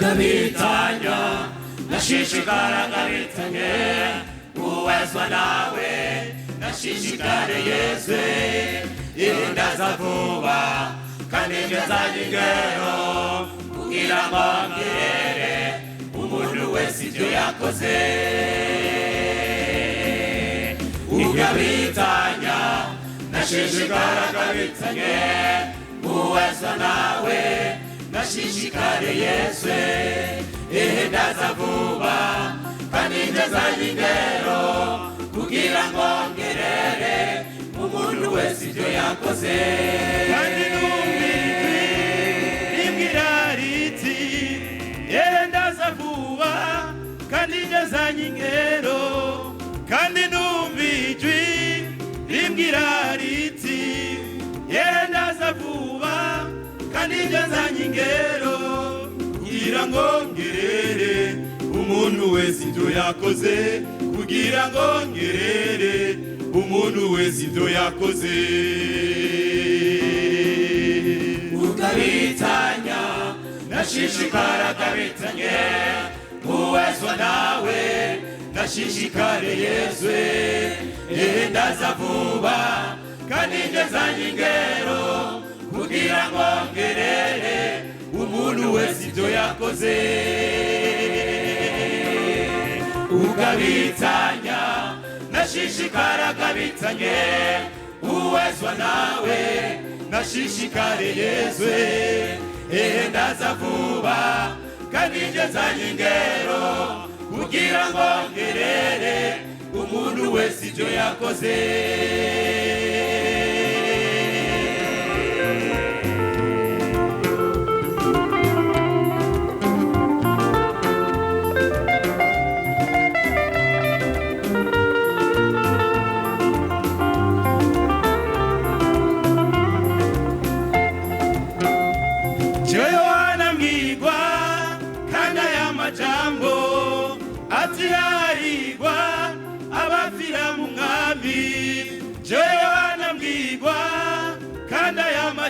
ugabitanya nashishikara ngabitanye uwezwa nawe nashishikare Yesu ndaza vuba kandi ngezanye ingero kugira ngo mbwire umuntu wese ibyo yakoze ugabitanya nashishikara ngabitanye uwezwa nawe nashishikare Yesu ndaza vuba kandi ngezanye ingero kugira ngo mbwire umuntu wese ibyo yakoze kandi numvijwi rimbwira riti ndaza vuba kandi ngezanye ingero kandi numvijwi rimbwira riti ndaza vuba kandi ngezanye ingero kugira ngo ngerere umuntu wese ibyo yakoze kugira ngo ngerere umuntu wese ibyo yakoze ugabitanya nashishikara gabitanye uwezwa nawe nashishikare Yesu ndaza vuba kandi ngezanye ingero kugira ngo ngerere umuntu wese ibyo yakoze ugabitanya nashishikara gabitanye uwezwa nawe nashishikare Yesu ndaza vuba kandi ngezanye ingero kugira ngo ngerere umuntu wese ibyo yakoze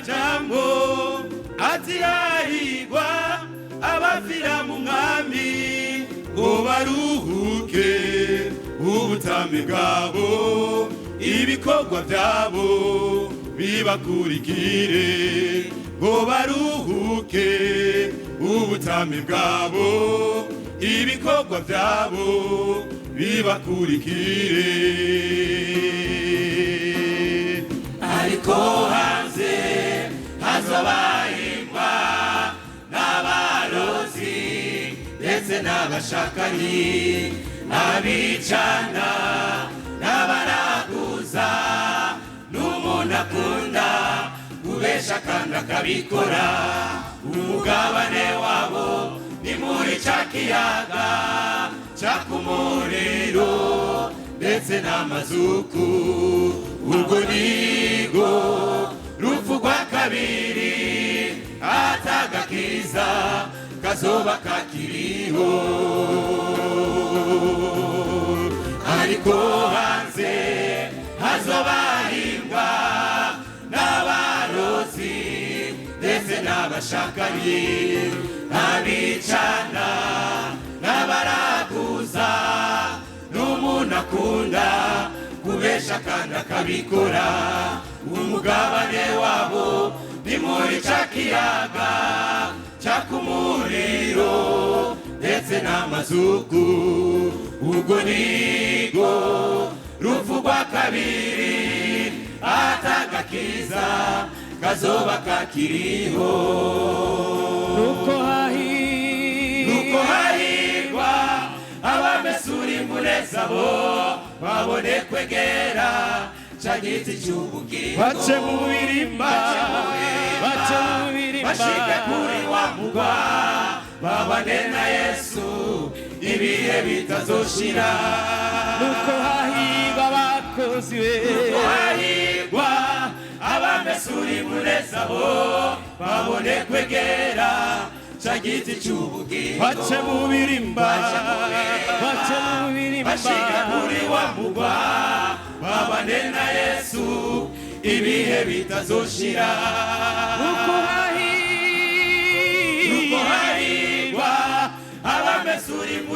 jambo ati hahirwa abafira mu mwami ngo baruhuke ubutame bwabo ibikorwa byabo bibakurikire ngo baruhuke ubutame bwabo ibikorwa byabo bibakurikire ariko hanze hazabahimba n'abarozi ndetse n'abashakanyi abicana n'abaraguza n'umuntu akunda kubesha kandi akabikora umugabane wabo ni muri cya kiyaga cyaka umuriro ndetse n'amazuku urwo nigo rupfu rwa kabiri atagakiza kazoba kakiriho ariko hanze hazobahimba n'abarozi ndetse n'abashakanyi abicana n'abaraguza n'umuntu akunda kubesha kandi akabikora umugabane wabo ni muri cya kiyaga cyaka umuriro ndetse n'amazuku urwo nigo rupfu rwa kabiri atagakiza kazoba kakiriho nuko hahirwa abamesura imvune zabo babone kwegera cya giti cy'ubugingo bace mu birimba bashike kuri wa mugwa babane na Yesu ibihe bitazoshira nuko hahirwa abakozi we nuko hahirwa abamesura imvune zabo babone kwegera cya giti cy'ubugingo bace mu birimba bashike kuri wa mugwa babane na Yesu ibihe bitazoshira nuko hahirwa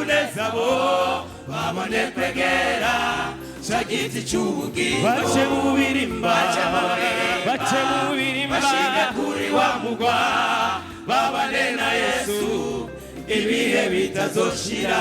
muneza bo babone kwegera cya giti cy'ubugingo bace mu birimba bace mu birimba bashinge kuri wa mugwa babane na Yesu ibihe bitazoshira